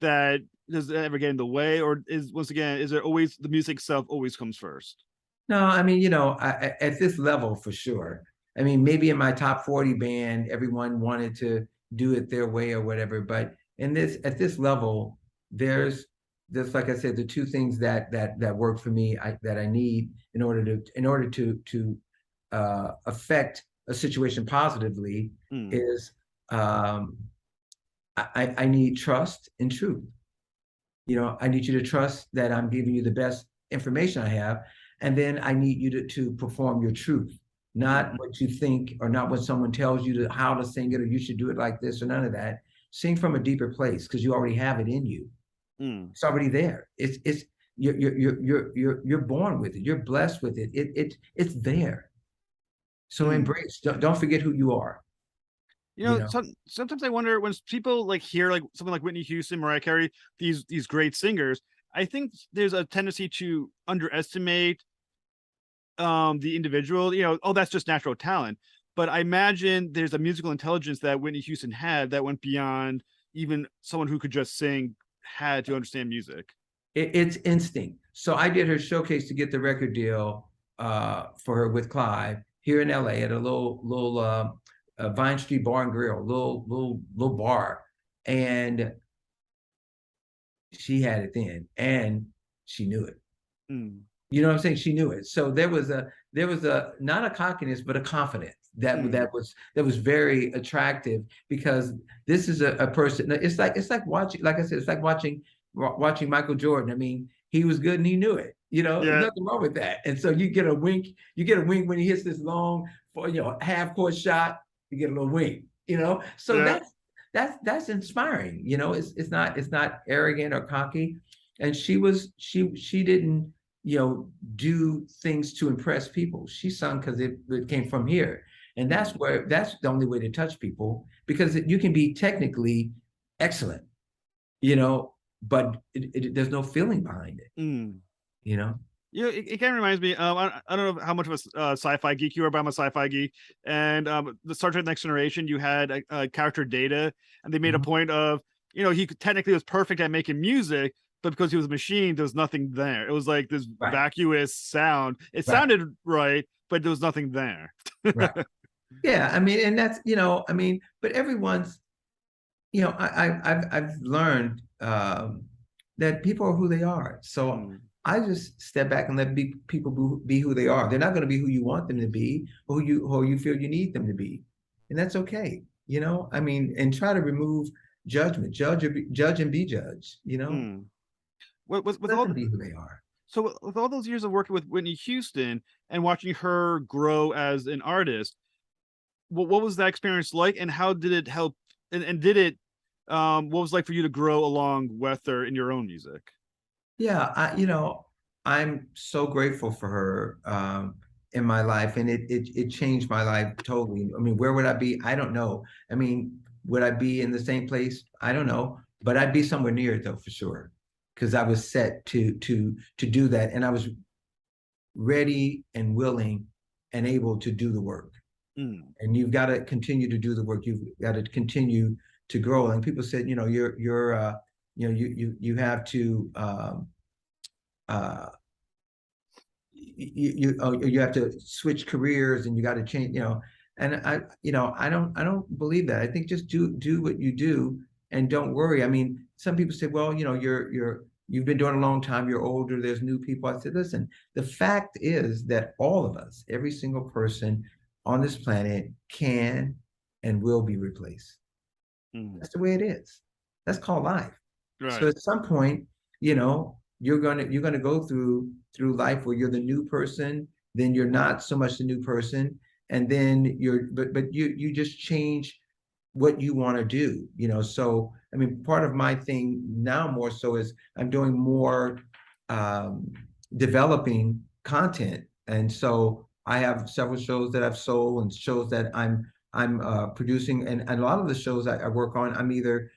that does it ever get in the way, or is once again is there always the music itself always comes first? No, I mean, at this level for sure. I mean, maybe in my top 40 band, everyone wanted to do it their way or whatever. But at this level, there's like I said, the two things that work for me, that I need in order to affect a situation positively Mm. is I need trust and truth. I need you to trust that I'm giving you the best information I have. And then I need you to perform your truth, not Mm. what you think or not what someone tells you how to sing it or you should do it like this or none of that. Sing from a deeper place because you already have it in you. Mm. It's already there. You're born with it. You're blessed with it. It's there. So Mm. embrace. Don't forget who you are. You You know, know. sometimes I wonder when people like hear like something like Whitney Houston, Mariah Carey, these great singers. I think there's a tendency to underestimate the individual. Oh, that's just natural talent. But I imagine there's a musical intelligence that Whitney Houston had that went beyond even someone who could just sing had to understand music. It's instinct. So I did her showcase to get the record deal for her with Clive here in LA at a little Vine Street Bar and Grill, little bar, and she had it then, and she knew it. Mm. You know what I'm saying? She knew it. So there was a not a cockiness, but a confidence that Mm. that was very attractive because this is a person. It's like watching, like I said, it's like watching Michael Jordan. I mean, he was good and he knew it. There's Yeah. nothing wrong with that. And so you get a wink when he hits this long for half court shot. You get a little wink. So Yeah. that's inspiring. It's not arrogant or cocky. And she didn't do things to impress people. She sung because it came from here. And that's Mm. the only way to touch people because you can be technically excellent, you know, but there's no feeling behind it, Mm. you know? It kind of reminds me. I don't know how much of a sci-fi geek you are, but I'm a sci-fi geek. And the Star Trek Next Generation, you had a character Data, and they made a Mhm. point of, he technically was perfect at making music, but because he was a machine, there was nothing there. It was like this Right, vacuous sound. It right, sounded right, but there was nothing there. right. Yeah, I mean, and that's, I mean, but everyone's, I've learned that people are who they are. So Mm. I just step back and let people be who they are. They're not going to be who you want them to be, or who you feel you need them to be, and that's okay. I mean, and try to remove judgment, judge and be judged. Mm. With Let all them be who they are. so with all those years of working with Whitney Houston and watching her grow as an artist, what was that experience like, and how did it help, and did it what was it like for you to grow along with her in your own music? Yeah, I'm so grateful for her in my life, and it changed my life totally. I mean, where would I be? I don't know. I mean, would I be in the same place? I don't know, but I'd be somewhere near it though for sure, because I was set to do that, and I was ready and willing and able to do the work. Mm. And you've got to continue to do the work. You've got to continue to grow. And people said, you have to uh, you have to switch careers and you got to change, and I don't believe that. I think just do what you do and don't worry. I mean, some people say, well, you've been doing a long time, you're older, there's new people. I said, listen, the fact is that all of us, every single person on this planet can and will be replaced. Mm. That's the way it is. That's called life. So Right. at some point, you're gonna go through life where you're the new person, then you're not so much the new person, and then but you just change what you want to do, So, I mean, part of my thing now more so is I'm doing more um, developing content. And so I have several shows that I've sold and shows that I'm producing. And a lot of the shows I work on, I'm either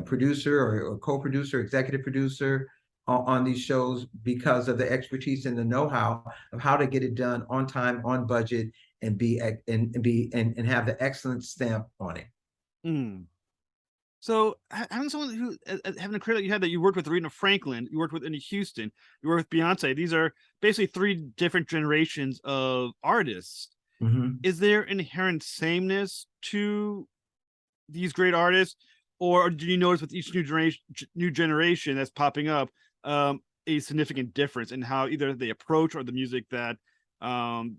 producer or co-producer, executive producer on these shows because of the expertise and the know-how of how to get it done on time, on budget, and and have the excellence stamp on it. Mm. So having someone who having a career that you had, that you worked with Aretha Franklin, you worked with Whitney Houston, you worked with Beyonce. These are basically three different generations of artists. Mhm. Is there inherent sameness to these great artists, or do you notice with each new generation that's popping up, a significant difference in how either they approach or the music that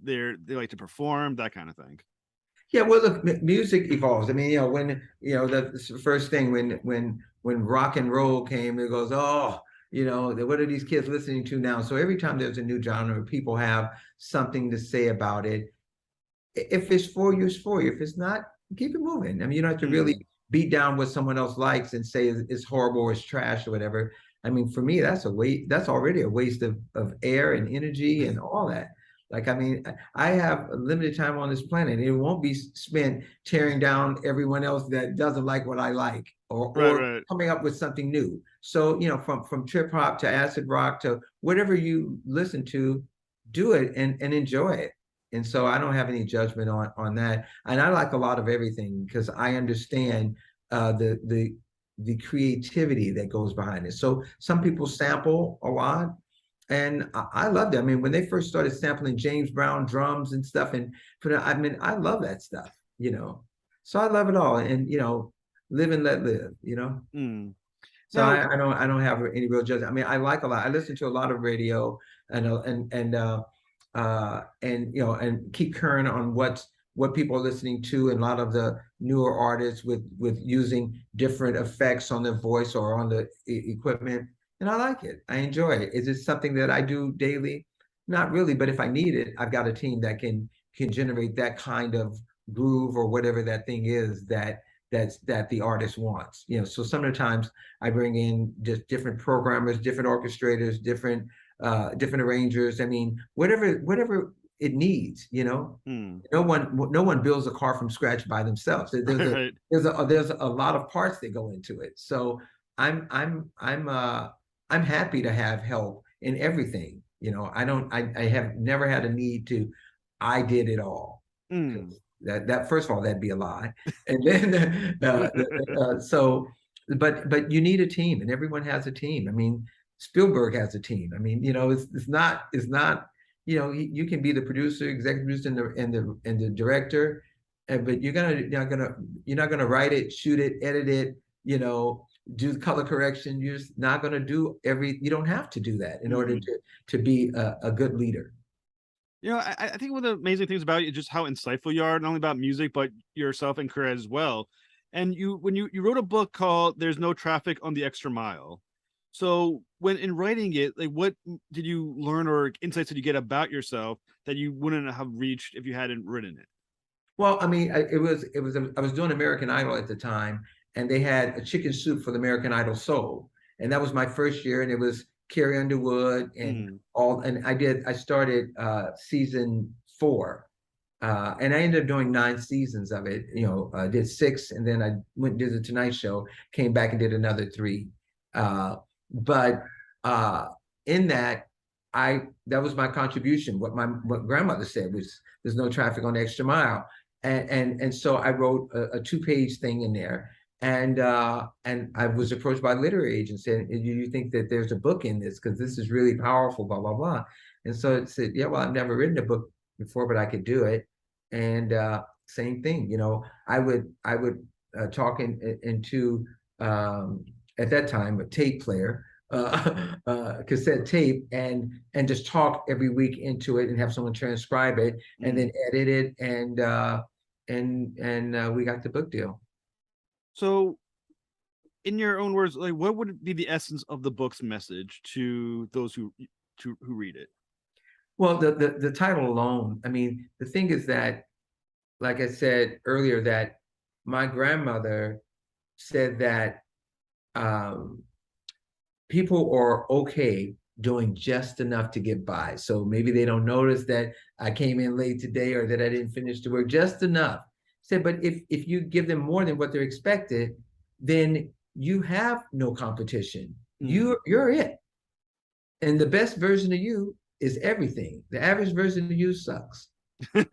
they like to perform, that kind of thing? Yeah, well, the music evolves. I mean, when the first thing when rock and roll came, it goes, oh, what are these kids listening to now? So every time there's a new genre, people have something to say about it. If it's for you, it's for you. If it's not, keep it moving. I mean, you don't have to really Mm. beat down what someone else likes and say it's horrible or it's trash or whatever. I mean, for me, that's a waste. That's already a waste of air and energy and all that. Like, I mean, I have a limited time on this planet. It won't be spent tearing down everyone else that doesn't like what I like, or Right, or right. coming up with something new. So, from trip hop to acid rock to whatever you listen to, do it and enjoy it. And so I don't have any judgment on that. And I like a lot of everything because I understand the creativity that goes behind it. So some people sample a lot, and I love that. I mean, when they first started sampling James Brown drums and stuff, and I mean, I love that stuff. So I love it all, and live and let live. Mm. So Now, I don't have any real judgment. I mean, I like a lot. I listen to a lot of radio and keep current on what people are listening to, and a lot of the newer artists with using different effects on their voice or on the equipment. And I like it. I enjoy it. Is it something that I do daily? Not really, but if I need it, I've got a team that can generate that kind of groove or whatever that thing is that the artist wants. So sometimes I bring in just different programmers, different orchestrators, different arrangers. I mean, whatever it needs. mm. No one builds a car from scratch by themselves. Right, There's a right. there's a lot of parts that go into it. So I'm happy to have help in everything. I have never had a need to. I did it all. Mm. That first of all, that'd be a lie. And then so, but you need a team, and everyone has a team. I mean, Spielberg has a team. I mean, it's not you can be the producer, executive producer, and the director, but you're not gonna write it, shoot it, edit it, do the color correction. You're just not gonna do you don't have to do that in order Mm. to be a good leader. I think one of the amazing things about you is just how insightful you are, not only about music, but yourself and career as well. And when you wrote a book called "There's No Traffic on the Extra Mile," so when in writing it, like, what did you learn or insights did you get about yourself that you wouldn't have reached if you hadn't written it? Well, I mean, I was doing American Idol at the time, and they had a chicken soup for the American Idol Soul, and that was my first year, and it was Carrie Underwood and Mm. all, and I started season 4, and I ended up doing 9 seasons of it. Did 6, and then I went and did the Tonight Show, came back and did another 3. But in that, that was my contribution. What grandmother said was, "There's no traffic on the extra mile." And so I wrote a 2-page thing in there, and I was approached by a literary agent saying, "Do you think that there's a book in this? Because this is really powerful, blah blah blah." And so it said, "Yeah, well, I've never written a book before, but I could do it." And same thing, I would talk into at that time a tape player, cassette tape, and just talk every week into it and have someone transcribe it and then Mm. edit it, and we got the book deal. So, in your own words, like, what would be the essence of the book's message to those who read it? Well, the title alone, I mean, the thing is that, like I said earlier, that my grandmother said that um, people are okay doing just enough to get by. So maybe they don't notice that I came in late today or that I didn't finish the work, just enough. Said, but if you give them more than what they're expected, then you have no competition. You're it. And the best version of you is everything. The average version of you sucks. I'm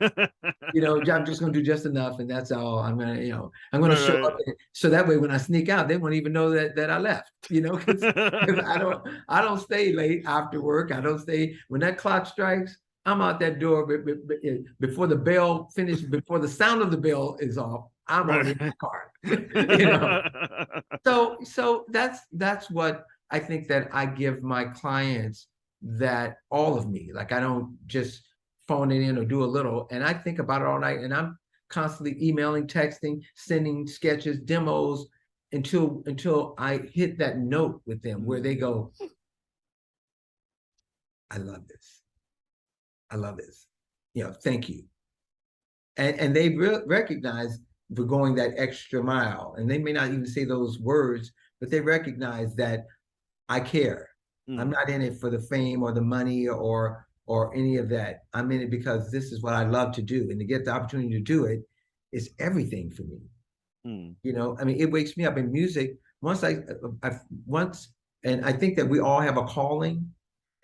just going to do just enough, and that's all. I'm going to show up, so that way when I sneak out, they won't even know that I left. Because I don't stay late after work. I don't stay when that clock strikes. I'm out that door before the bell finishes, before the sound of the bell is off. I'm already in the car. So that's what I think that I give my clients, that all of me. Like I don't just phone it in or do a little, and I think about it all night, and I'm constantly emailing, texting, sending sketches, demos until I hit that note with them where they go, I love this. I love this. Thank you. And they recognize for going that extra mile. And they may not even say those words, but they recognize that I care. I'm not in it for the fame or the money or any of that. I'm in it because this is what I love to do. And to get the opportunity to do it is everything for me. It wakes me up in music. And I think that we all have a calling,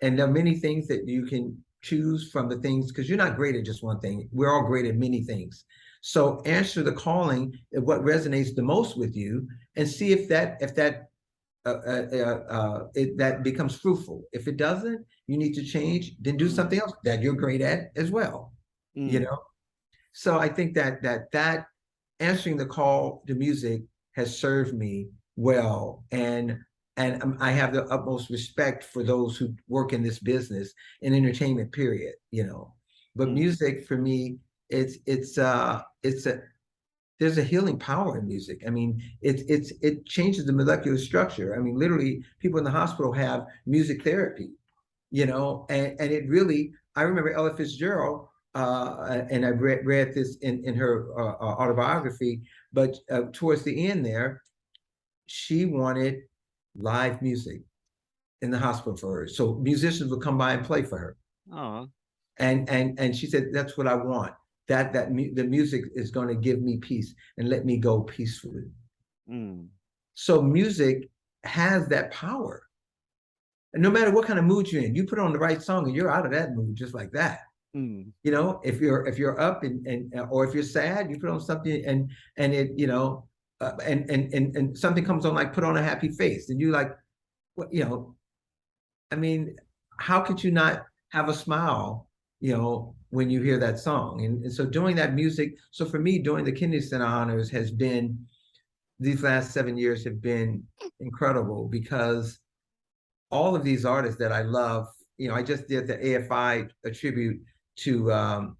and there are many things that you can choose from the things, because you're not great at just one thing. We're all great at many things. So answer the calling at what resonates the most with you, and see if that becomes fruitful. If it doesn't, you need to change, then do something else that you're great at as well. So I think that answering the call to music has served me well, and I have the utmost respect for those who work in this business, in entertainment, period. But music for me, there's a healing power in music. I mean, it changes the molecular structure. I mean, literally, people in the hospital have music therapy, and it really. I remember Ella Fitzgerald, and I read this in her autobiography, but towards the end there, she wanted live music in the hospital for her, so musicians would come by and play for her. And she said, that's what I want. The music is going to give me peace and let me go peacefully. So music has that power. And no matter what kind of mood you're in, you put on the right song and you're out of that mood just like that. If you're up and or if you're sad, you put on something and it, and something comes on, like put on a happy face, and you like, I mean, how could you not have a smile, when you hear that song? And so doing that music, so for me, doing the Kennedy Center Honors has been, these last 7 years have been incredible, because all of these artists that I love, I just did the AFI tribute to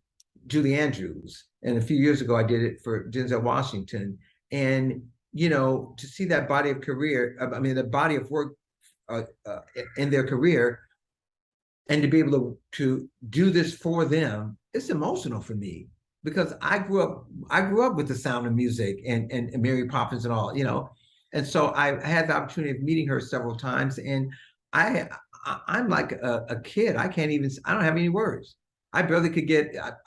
Julie Andrews, and a few years ago I did it for Denzel Washington. And to see that body of career, the body of work in their career, and to be able to do this for them, it's emotional for me, because I grew up with the sound of music and Mary Poppins and all, and so I had the opportunity of meeting her several times, and I'm like a kid. I don't have any words. I barely could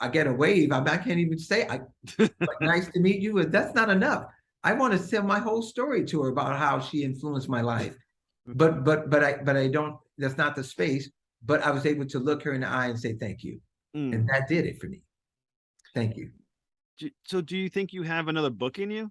I get a wave. I can't even say, like, nice to meet you. That's not enough. I want to tell my whole story to her about how she influenced my life. But I don't, that's not the space. But I was able to look her in the eye and say, thank you. And that did it for me. Thank you. So do you think you have another book in you?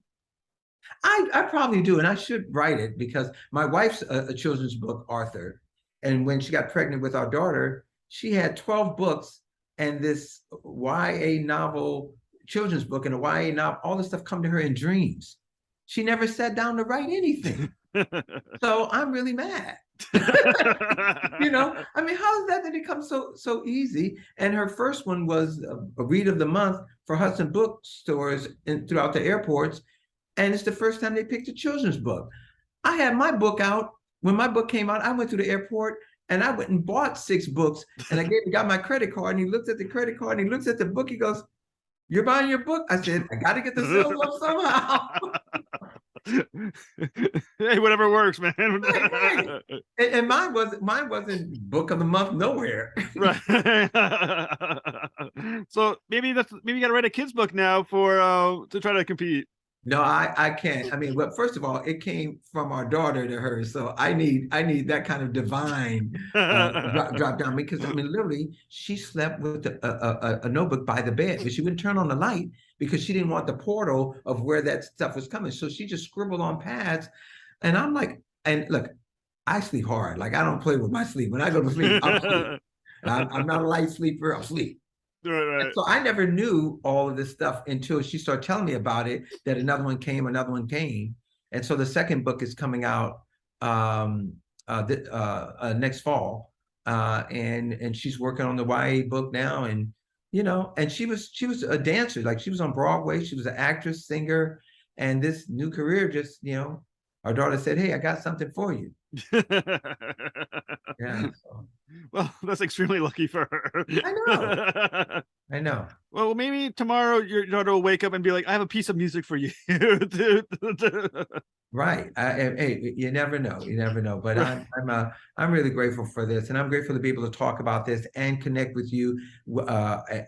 I probably do. And I should write it, because my wife's a children's book author. And when she got pregnant with our daughter, she had 12 books and this YA novel, children's book, and a YA novel, all this stuff come to her in dreams. She never sat down to write anything. So I'm really mad. How is that it comes so easy? And her first one was a read of the month for Hudson bookstores throughout the airports. And it's the first time they picked a children's book. I had my book out. When my book came out, I went to the airport and I went and bought 6 books. And I got my credit card, and he looks at the credit card and he looks at the book. He goes, you're buying your book? I said, I got to get the sales up somehow. Hey, whatever works, man. Right. And mine wasn't book of the month nowhere. Right. So maybe you got to write a kid's book now for to try to compete. No, I can't. I mean, but first of all, it came from our daughter to her, so I need that kind of divine drop down, because I mean, literally, she slept with a notebook by the bed, but she wouldn't turn on the light because she didn't want the portal of where that stuff was coming. So she just scribbled on pads, and I'm like, and look, I sleep hard. Like I don't play with my sleep. When I go to sleep, I'm asleep. I'm not a light sleeper. I'm asleep. Right. So I never knew all of this stuff until she started telling me about it, that another one came. And so the second book is coming out next fall. And she's working on the YA book now. And, and she was a dancer. Like she was on Broadway. She was an actress, singer. And this new career just, our daughter said, hey, I got something for you. Yeah. So. Well, that's extremely lucky for her. I know. Well, maybe tomorrow your daughter will wake up and be like, I have a piece of music for you. Right. Hey, you never know. But I'm really grateful for this, and I'm grateful to be able to talk about this and connect with you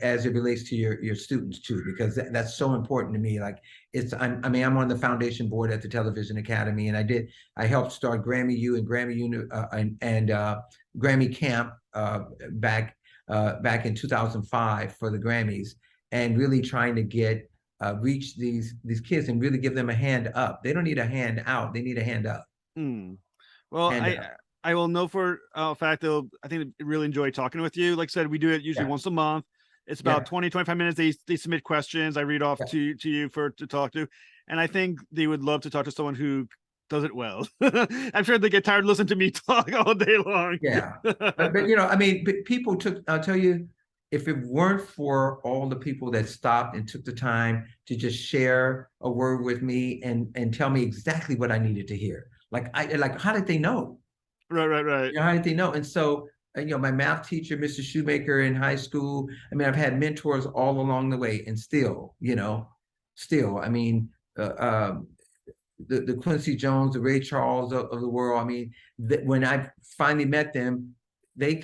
as it relates to your students too, because that's so important to me. Like I'm on the foundation board at the Television Academy, and I helped start Grammy U and Grammy and Grammy Camp back in 2005 for the Grammys, and really trying to reach these kids and really give them a hand up. They don't need a hand out; they need a hand up. Well, I will know for a fact that I think they really enjoy talking with you. Like I said, we do it usually once a month. It's about 20-25 minutes. They submit questions. I read off to you to talk to, and I think they would love to talk to someone who does it well. I'm sure they get tired of listening to me talk all day long. Yeah, but people I'll tell you, if it weren't for all the people that stopped and took the time to just share a word with me and tell me exactly what I needed to hear, how did they know? Right. How did they know? And so, my math teacher, Mr. Shoemaker in high school, I've had mentors all along the way, and still, the Quincy Jones, the Ray Charles of the world. When I finally met them, they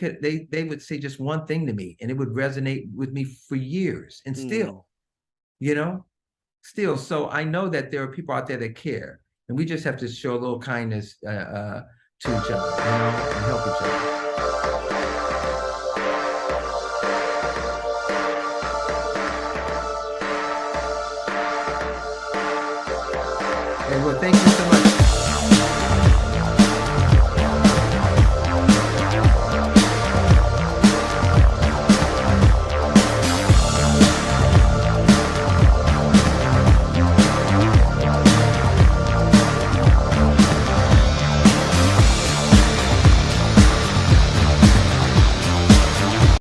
would say just one thing to me, and it would resonate with me for years. And still, so I know that there are people out there that care, and we just have to show a little kindness to each other, and help each other. Well, thank you.